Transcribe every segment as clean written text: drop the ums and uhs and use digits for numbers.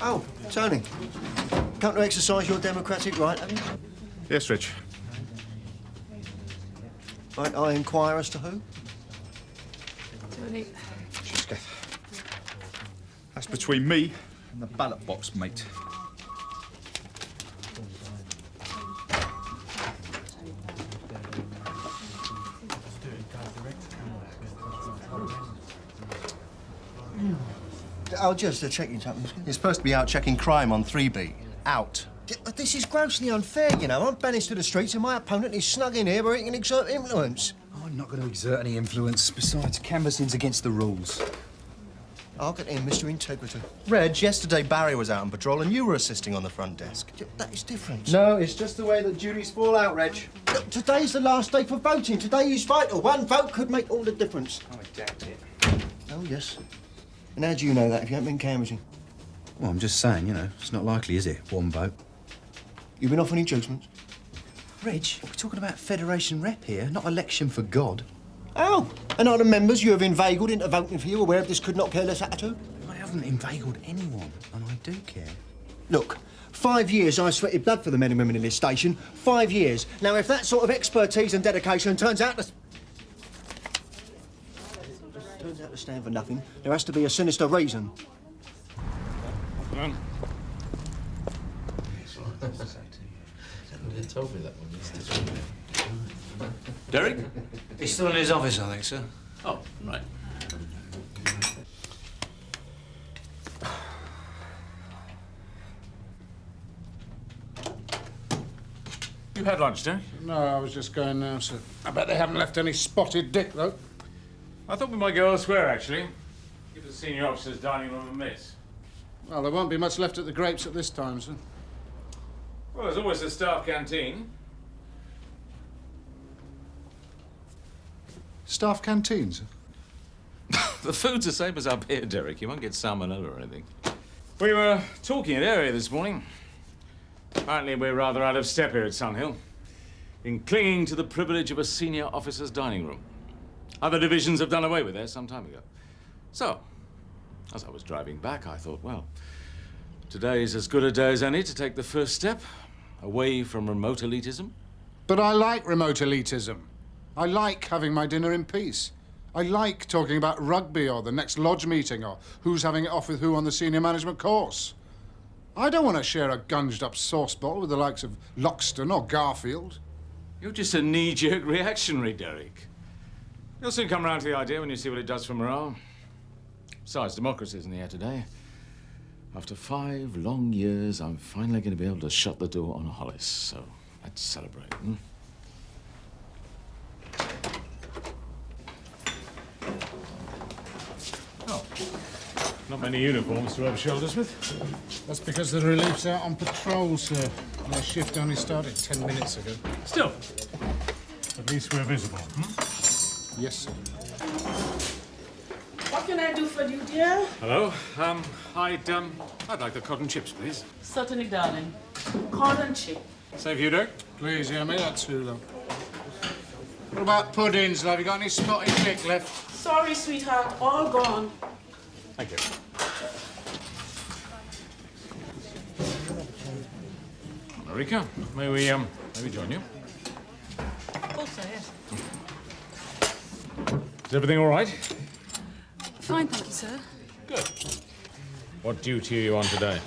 Oh, Tony. Come to exercise your democratic right, have you? Yes, Rich. Might I inquire as to who? Tony. That's between me and the ballot box, mate. Oh, just checking something. You're supposed to be out checking crime on 3B. Out. This is grossly unfair, you know. I'm banished to the streets and my opponent is snug in here where he can exert influence. Oh, I'm not going to exert any influence. Besides, canvassing's against the rules. I'll get in, Mr. Integrity. Reg, yesterday Barry was out on patrol and you were assisting on the front desk. That is different. No, it's just the way that duties fall out, Reg. Look, today's the last day for voting. Today is vital. One vote could make all the difference. I doubt it. Oh, yes. And how do you know that if you haven't been canvassing? Well, I'm just saying, you know, it's not likely, is it? One vote. You been off any judgments? Reg, we're talking about Federation rep here, not election for God. Oh, and are the members you have inveigled into voting for you aware of this could not care less attitude? I haven't inveigled anyone, and I do care. Look, 5 years I sweated blood for the men and women in this station. 5 years. Now, if that sort of expertise and dedication turns out to stand for nothing, there has to be a sinister reason. They told me that one yesterday. Derek? He's still in his office, I think, sir. Oh, right. You had lunch, Derek? No, I was just going now, sir. I bet they haven't left any spotted dick, though. I thought we might go elsewhere, actually. Give the senior officers' dining room a miss. Well, there won't be much left at the Grapes at this time, sir. Well, there's always the staff canteen. Staff canteen, sir? The food's the same as up here, Derek. You won't get salmonella or anything. We were talking at area this morning. Apparently we're rather out of step here at Sunhill, in clinging to the privilege of a senior officer's dining room. Other divisions have done away with theirs some time ago. So, as I was driving back, I thought, well, today's as good a day as any to take the first step away from remote elitism. But I like remote elitism. I like having my dinner in peace. I like talking about rugby or the next lodge meeting or who's having it off with who on the senior management course. I don't want to share a gunged-up sauce bottle with the likes of Loxton or Garfield. You're just a knee-jerk reactionary, Derek. You'll soon come round to the idea when you see what it does for morale. Besides, democracy's in the air today. After 5 long years, I'm finally going to be able to shut the door on Hollis, so let's celebrate, hmm? Oh, not many uniforms to rub shoulders with. That's because the relief's out on patrol, sir. Their shift only started 10 minutes ago. Still, at least we're visible, hmm? Yes, sir. What can I do for you, dear? Hello. I'd like the cotton chips, please. Certainly, darling. Corn and chip. Same for you, Dirk. Please, yeah, make that too, love. What about puddings, love? You got any spotted dick left? Sorry, sweetheart. All gone. Thank you. Marika, may we join you? Of course, sir, yes. Is everything all right? Fine, thank you, sir. Good. What duty are you on today?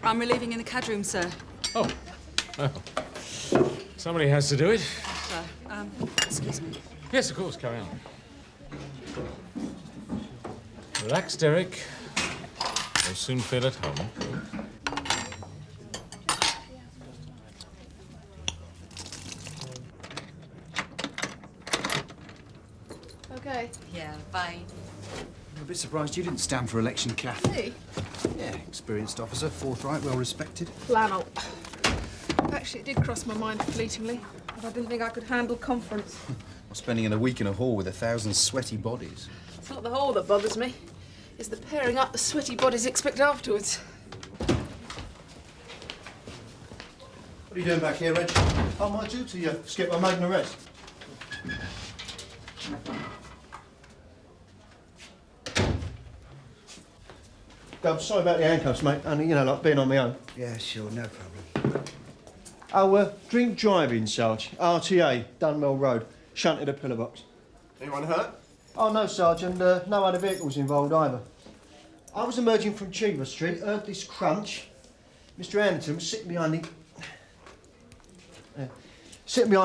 I'm relieving in the CAD room, sir. Oh. Somebody has to do it. Sir, excuse me. Yes, of course, carry on. Relax, Derek. You'll soon feel at home. Okay. Yeah, fine. I'm a bit surprised you didn't stand for election, Kath. Me? Yeah, experienced officer, forthright, well respected. Flannel. Actually, it did cross my mind fleetingly, but I didn't think I could handle conference. Or spending a week in a hall with 1,000 sweaty bodies. It's not the hole that bothers me. It's the pairing up the sweaty bodies expect afterwards. What are you doing back here, Reg? Oh, my duty, Skipper. I made an arrest. I'm sorry about the handcuffs, mate. Only, you know, like being on my own. Yeah, sure, no problem. Oh, drink driving, Sarge. RTA, Dunwell Road. Shunted a pillar box. Anyone hurt? Oh, no, Sarge, and no other vehicles involved either. I was emerging from Cheever Street, heard this crunch. Mr. Anderton was sitting behind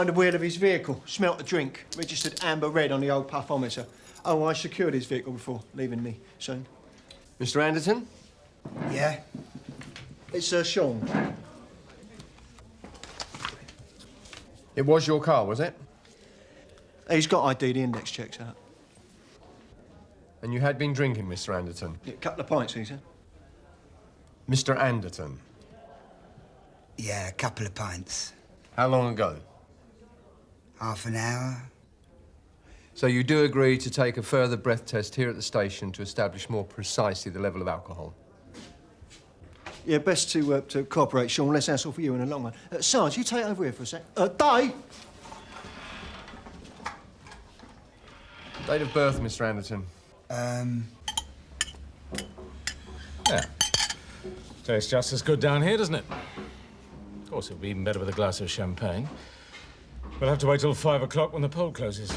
the wheel of his vehicle, smelt a drink, registered amber red on the old puffometer. Oh, I secured his vehicle before leaving the scene. Mr. Anderton? Yeah? It's Sean. It was your car, was it? He's got ID, the index checks out. And you had been drinking, Mr. Anderton? Yeah, a couple of pints, he said. Mr. Anderton? Yeah, a couple of pints. How long ago? Half an hour. So you do agree to take a further breath test here at the station to establish more precisely the level of alcohol? Yeah, best to cooperate, Sean. Less hassle for you in the long run. Sarge, you take over here for a sec. Dave! Date of birth, Mr. Anderton? Yeah. Tastes just as good down here, doesn't it? Of course, it'll be even better with a glass of champagne. We'll have to wait till 5 o'clock when the poll closes.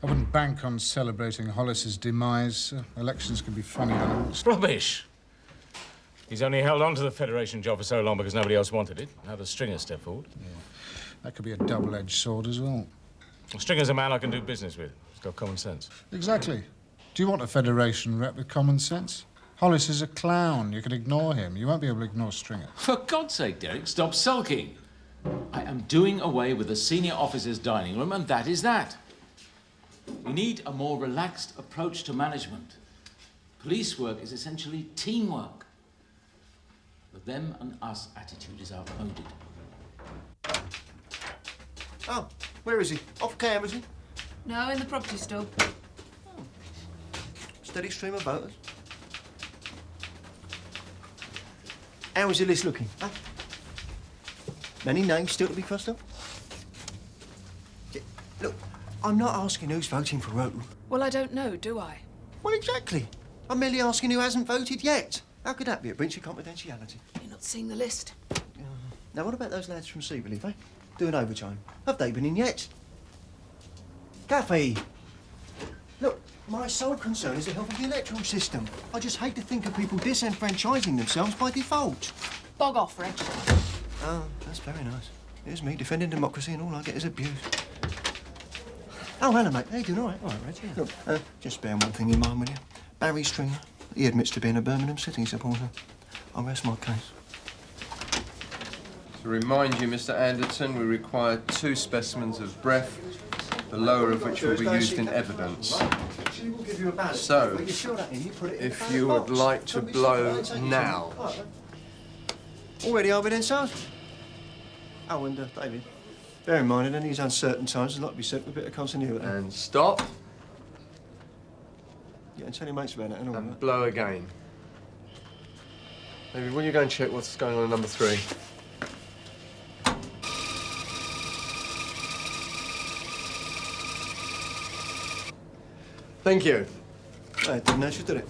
I wouldn't bank on celebrating Hollis's demise. Elections can be funny animals. Rubbish! He's only held on to the Federation job for so long because nobody else wanted it. How does Stringer step forward? Yeah. That could be a double-edged sword as well. Stringer's a man I can do business with. He's got common sense. Exactly. Do you want a Federation rep with common sense? Hollis is a clown. You can ignore him. You won't be able to ignore Stringer. For God's sake, Derek, stop sulking. I am doing away with the senior officers' dining room, and that is that. We need a more relaxed approach to management. Police work is essentially teamwork. The them and us attitude is outmoded. Oh, where is he? Off cam, is he? No, in the property store. Steady stream of voters. How is the list looking? Huh? Many names still to be crossed off? Yeah, look, I'm not asking who's voting for Roach. Well, I don't know, do I? Well, exactly. I'm merely asking who hasn't voted yet. How could that be a breach of confidentiality? You're not seeing the list. Now, what about those lads from Sea Relief, eh? Doing overtime. Have they been in yet? Gaffy! Look, my sole concern is the health of the electoral system. I just hate to think of people disenfranchising themselves by default. Bog off, Reg. Oh, that's very nice. Here's me defending democracy and all I get is abuse. Oh, hello, mate. How you doing? All right, Reg. Yeah. Look, just bear one thing in mind, will you? Barry Stringer. He admits to being a Birmingham City supporter. I'll rest my case. To remind you, Mr. Anderton, we require 2 specimens of breath, the lower of which will be used in evidence. So, if you would like to blow now. Already are we then, Sarge? Oh, and David, bear in mind, in these uncertain times, there's a lot to be said for a bit of continuity. And stop. Yeah, and tell your mates about it and all And that. blow again. David, will you go and check what's going on in number 3? Thank you. I didn't know she did it.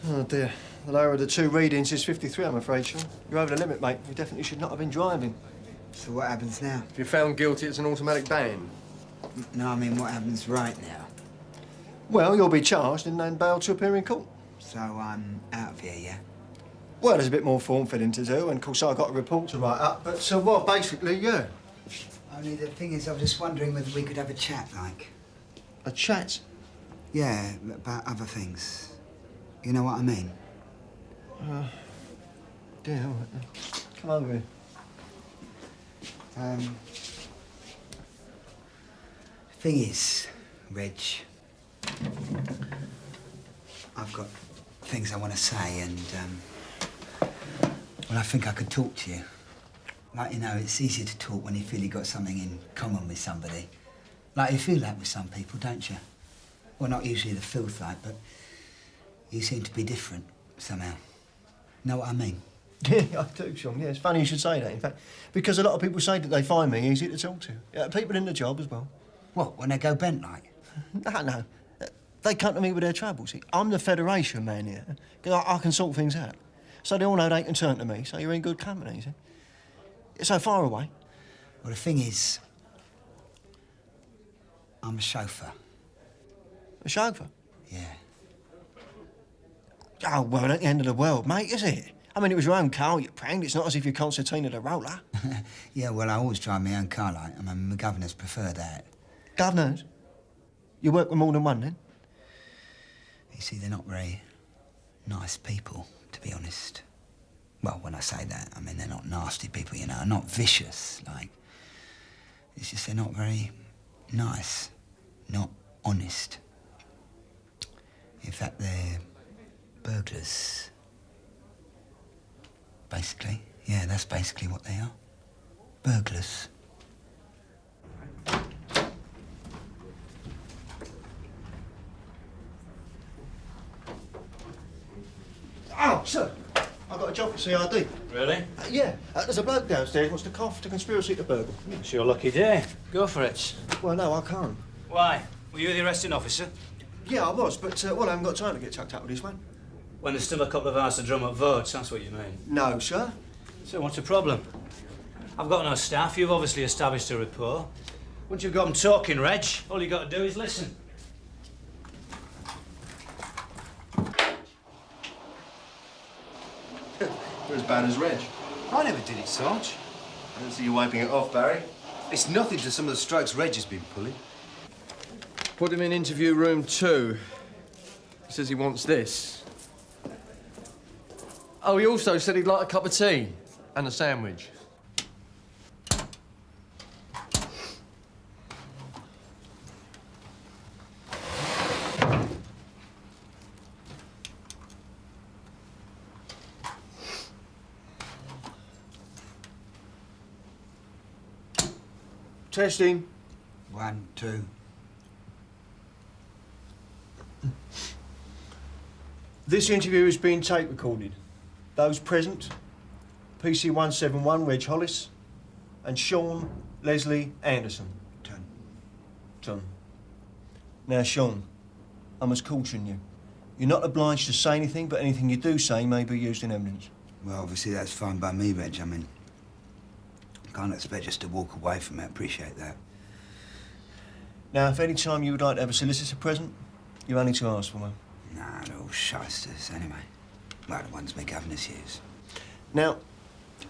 Oh, dear. The lower of the 2 readings is 53, I'm afraid, Sean. You're over the limit, mate. You definitely should not have been driving. So what happens now? If you're found guilty, it's an automatic ban. No, I mean, what happens right now? Well, you'll be charged and then bailed to appear in court. So I'm out of here, yeah? Well, there's a bit more form filling to do, and of course I've got a report to write up, but so what, basically, yeah. Only the thing is, I was just wondering whether we could have a chat, like. A chat? Yeah, about other things. You know what I mean? Yeah, all right then. Come over here. Thing is, Reg, I've got things I want to say, and well, I think I could talk to you. Like, you know, it's easier to talk when you feel you've got something in common with somebody. Like, you feel that with some people, don't you? Well, not usually the filth like, but you seem to be different somehow. Know what I mean? Yeah, I do, Sean. Yeah, it's funny you should say that, in fact, because a lot of people say that they find me easy to talk to. People in the job as well. What, when they go bent like? No. They come to me with their troubles. See, I'm the Federation man here, 'cause I can sort things out. So they all know they can turn to me, so you're in good company, see? It's so far away. Well, the thing is, I'm a chauffeur. A chauffeur? Yeah. Oh, well, it ain't the end of the world, mate, is it? I mean, it was your own car you pranked. It's not as if you're Concertina the roller. Yeah, well, I always drive my own car, like. I mean, my governors prefer that. Governors? You work with more than one, then? You see, they're not very nice people, to be honest. Well, when I say that, I mean they're not nasty people, you know, not vicious, like. It's just they're not very nice, not honest. In fact, they're burglars. Basically. Yeah, that's basically what they are. Burglars. Oh, sir, I've got a job for CRD. Really? Yeah, there's a bloke downstairs who wants to cough to conspiracy to burgle. It's your lucky day. Go for it. Well, no, I can't. Why? Were you the arresting officer? Yeah, I was, but, well, I haven't got time to get chucked up with this one. When there's still a couple of hours to drum up votes, that's what you mean? No, sir. So what's the problem? I've got no staff. You've obviously established a rapport. Once you've got them talking, Reg, all you got to do is listen. You're as bad as Reg. I never did it, Sarge. I don't see you wiping it off, Barry. It's nothing to some of the strokes Reg has been pulling. Put him in interview room 2. He says he wants this. Oh, he also said he'd like a cup of tea and a sandwich. Testing. 1, 2. This interview is being tape recorded. Those present, PC 171, Reg Hollis, and Sean Leslie Anderson. Done. Now, Sean, I must caution you. You're not obliged to say anything, but anything you do say may be used in evidence. Well, obviously that's fine by me, Reg. I mean, can't expect us to walk away from it. Appreciate that. Now, if any time you would like to have a solicitor present, you're only to ask for one. Nah, they're all shysters, anyway. Well, the ones my governors use. Now,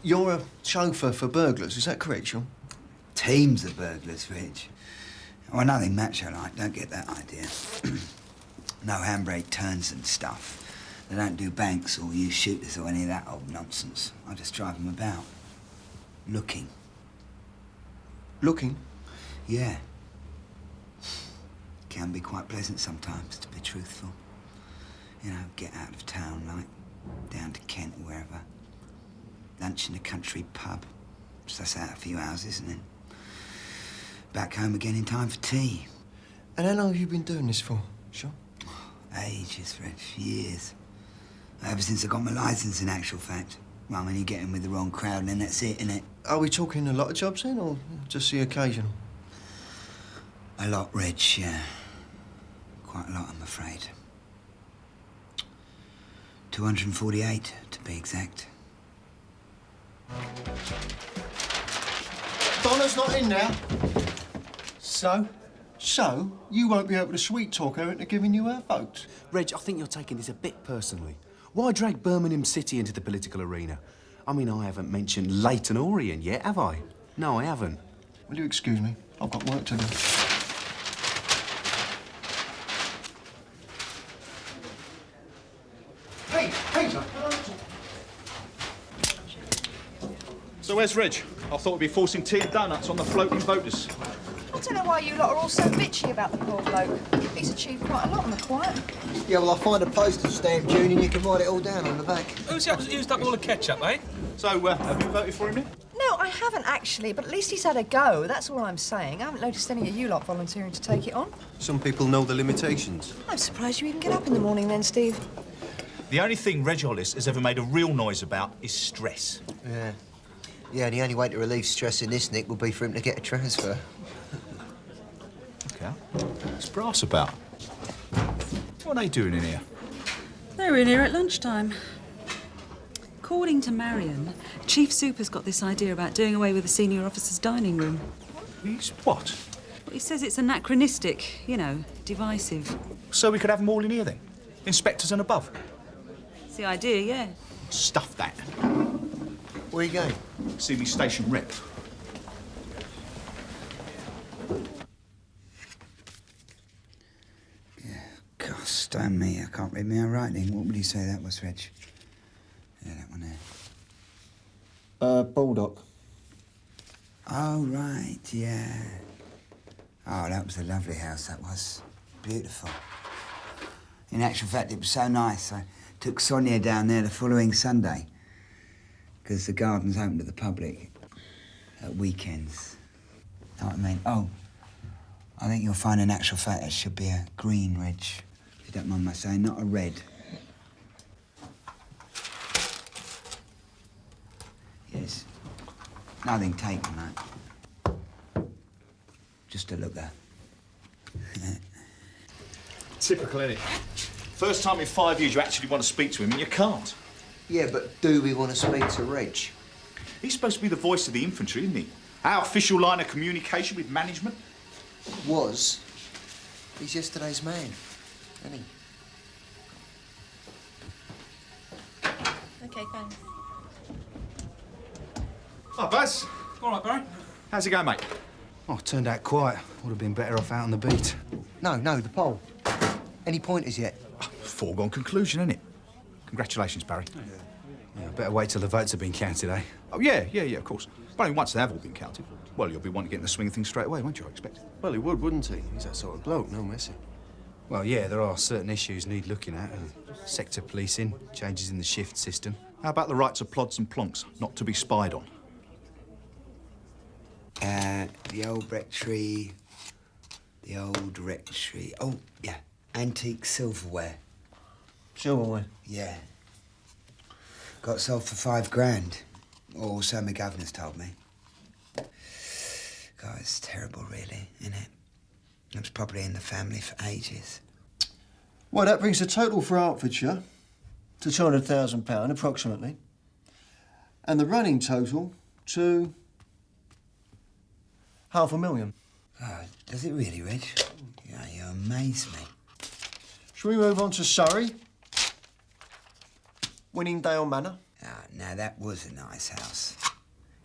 you're a chauffeur for burglars, is that correct, Sean? Teams of burglars, Reg. Well, nothing macho-like, don't get that idea. No handbrake turns and stuff. They don't do banks or use shooters or any of that old nonsense. I just drive them about. Looking. Looking? Yeah. Can be quite pleasant sometimes, to be truthful. You know, get out of town, like, down to Kent or wherever. Lunch in a country pub. Suss out a few houses and then back home again in time for tea. And how long have you been doing this for, Sean? Ages, Reg. Years. Ever since I got my licence, in actual fact. Well, when you get in with the wrong crowd, then that's it, innit? Are we talking a lot of jobs then, or just the occasional? A lot, Reg, yeah. Quite a lot, I'm afraid. 248, to be exact. Donna's not in now. So? So, you won't be able to sweet-talk her into giving you her vote? Reg, I think you're taking this a bit personally. Why drag Birmingham City into the political arena? I mean, I haven't mentioned Leighton Orient yet, have I? No, I haven't. Will you excuse me? I've got work to do. Hey, Peter! So where's Reg? I thought we'd be forcing tea and donuts on the floating voters. I don't know why you lot are all so bitchy about the poor bloke. He's achieved quite a lot on the quiet. Yeah, well, I'll find a postage stamp, June, and you can write it all down on the back. Who's used up all the ketchup, eh? So, have you voted for him then? No, I haven't actually, but at least he's had a go. That's all I'm saying. I haven't noticed any of you lot volunteering to take it on. Some people know the limitations. I'm surprised you even get up in the morning then, Steve. The only thing Reg Hollis has ever made a real noise about is stress. Yeah. Yeah, the only way to relieve stress in this, Nick, will be for him to get a transfer. Okay. What's brass about? What are they doing in here? They were in here at lunchtime. According to Marion, Chief Super's got this idea about doing away with the senior officers' dining room. He's what? Well, he says it's anachronistic, you know, divisive. So we could have them all in here then? Inspectors and above? It's the idea, yeah. Stuff that. Where you going? See me station rep. God, stone me, I can't read my own writing. What would you say that was, Reg? Yeah, that one there. Baldock. Oh, right, yeah. Oh, that was a lovely house, that was. Beautiful. In actual fact, it was so nice, I took Sonia down there the following Sunday, because the garden's open to the public at weekends. Know what I mean? Oh, I think you'll find in actual fact that should be a green, Reg, if you don't mind my saying, not a red. Yes. Nothing taken, that. Just a looker. Typical, innit? First time in 5 years you actually want to speak to him and you can't. Yeah, but do we want to speak to Reg? He's supposed to be the voice of the infantry, isn't he? Our official line of communication with management. Was. He's yesterday's man, isn't he? OK, thanks. Hi, Buzz. All right, Barry. How's it going, mate? Oh, it turned out quiet. Would have been better off out on the beat. No, the poll. Any pointers yet? Foregone conclusion, isn't it? Congratulations, Barry. Yeah, better wait till the votes have been counted, eh? Oh, yeah, of course. But I mean, once they have all been counted, well, you'll be wanting to get in the swing of things straight away, won't you, I expect? Well, he would, wouldn't he? He's that sort of bloke, no messing. Well, yeah, there are certain issues need looking at. Sector policing, changes in the shift system. How about the rights of plods and plonks, not to be spied on? The old rectory. Oh, yeah. Antique silverware. Silverware? Yeah. Got sold for $5,000. Or so my governor's told me. God, it's terrible, really, isn't it? It was probably in the family for ages. Well, that brings the total for Hertfordshire to £200,000, approximately. And the running total to $500,000. Oh, does it really, Reg? Yeah, you amaze me. Shall we move on to Surrey? Winningdale Manor? Ah, now, that was a nice house.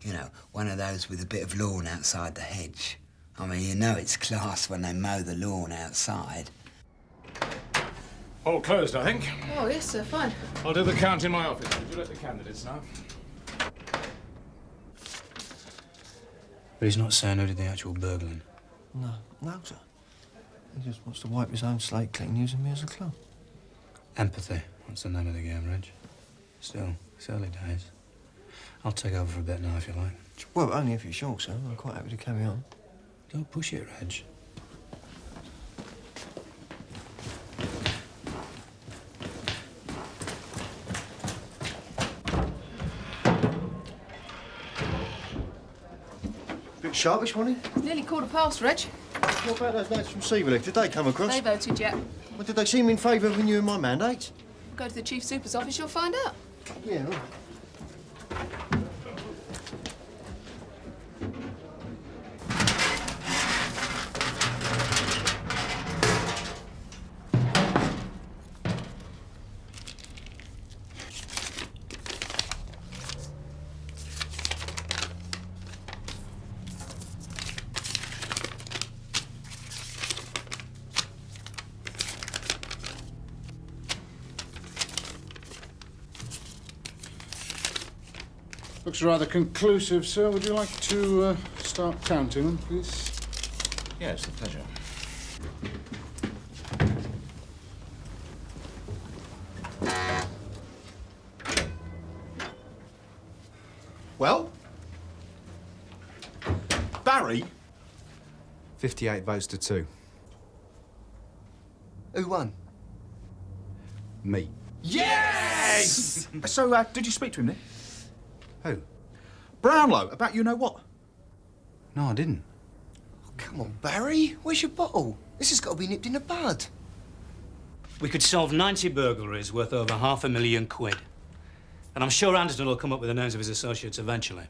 You know, one of those with a bit of lawn outside the hedge. I mean, you know it's class when they mow the lawn outside. All closed, I think. Oh, yes, sir, fine. I'll do the count in my office. Would you let the candidates know? But he's not saying who did the actual burgling. No, sir. He just wants to wipe his own slate clean using me as a club. Empathy. What's the name of the game, Reg? Still, it's early days. I'll take over for a bit now, if you like. Well, only if you're sure, sir. I'm quite happy to carry on. Don't push it, Reg. Bit sharpish, wasn't he? Nearly £15, Reg. What about those notes from Seaverliff? Did they come across? They voted yet. Well, did they seem in favour of renewing my mandate? Go to the Chief Super's office, you'll find out. Yeah, right. Looks rather conclusive, sir. Would you like to start counting them, please? Yes, a pleasure. Well? Barry? 58 votes to 2. Who won? Me. Yes! So, did you speak to him then? Who? Brownlow, about you-know-what? No, I didn't. Oh, come on, Barry. Where's your bottle? This has got to be nipped in the bud. We could solve 90 burglaries worth over £500,000. And I'm sure Anderton will come up with the names of his associates eventually.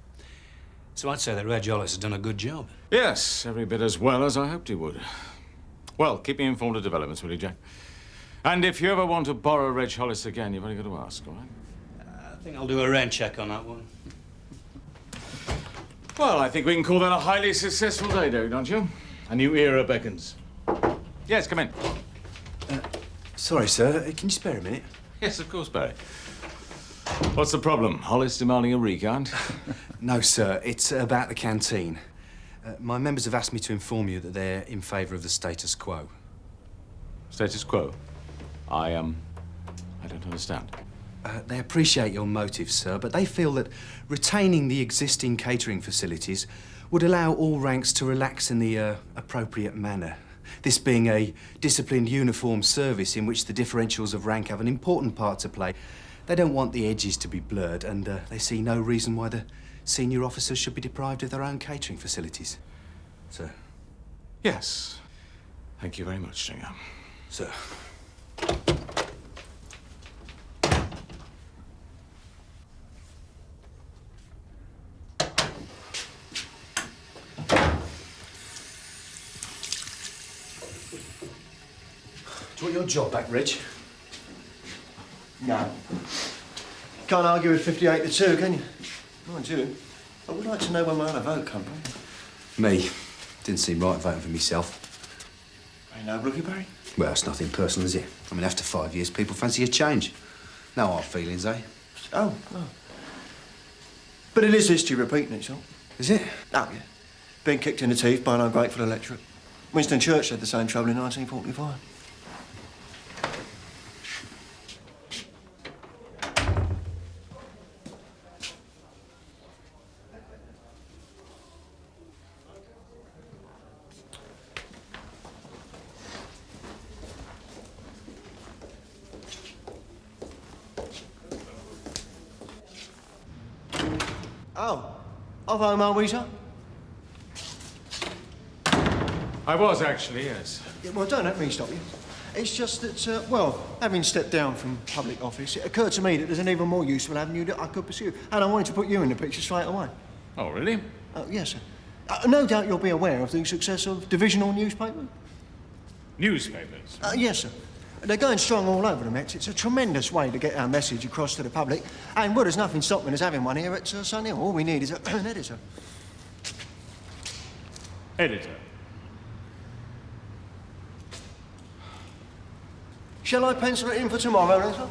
So I'd say that Reg Hollis has done a good job. Yes, every bit as well as I hoped he would. Well, keep me informed of developments, will you, Jack? And if you ever want to borrow Reg Hollis again, you've only got to ask, all right? I think I'll do a rain check on that one. Well, I think we can call that a highly successful day, don't you? A new era beckons. Yes, come in. Sorry, sir. Can you spare a minute? Yes, of course, Barry. What's the problem? Hollis demanding a recount? No, sir. It's about the canteen. My members have asked me to inform you that they're in favour of the status quo. Status quo? I don't understand. They appreciate your motives, sir, but they feel that retaining the existing catering facilities would allow all ranks to relax in the appropriate manner. This being a disciplined, uniform service in which the differentials of rank have an important part to play. They don't want the edges to be blurred, and they see no reason why the senior officers should be deprived of their own catering facilities. Sir? Yes. Thank you very much, Stringer. Sir. Do you want your job back, Reg? No. Can't argue with 58 to 2, can you? Mind you, I would like to know when my other vote come from. Me. Didn't seem right voting for myself. Ain't no rookie, Barry? Well, it's nothing personal, is it? I mean, after 5 years, people fancy a change. No hard feelings, eh? Oh, no. But it is history repeating itself. Is it? Oh, yeah. Being kicked in the teeth by an ungrateful electorate. Winston Churchill had the same trouble in 1945. Oh, of home, are we, sir? I was, actually, yes. Yeah, well, don't let me stop you. It's just that, well, having stepped down from public office, it occurred to me that there's an even more useful avenue that I could pursue, and I wanted to put you in the picture straight away. Oh, really? Yes, sir. No doubt you'll be aware of the success of divisional newspapers. Newspapers? Yes, sir. They're going strong all over the Mets. It's a tremendous way to get our message across to the public. And, well, there's nothing stopping us having one here at Sunhill. All we need is an editor. Editor? Shall I pencil it in for tomorrow, then, sir?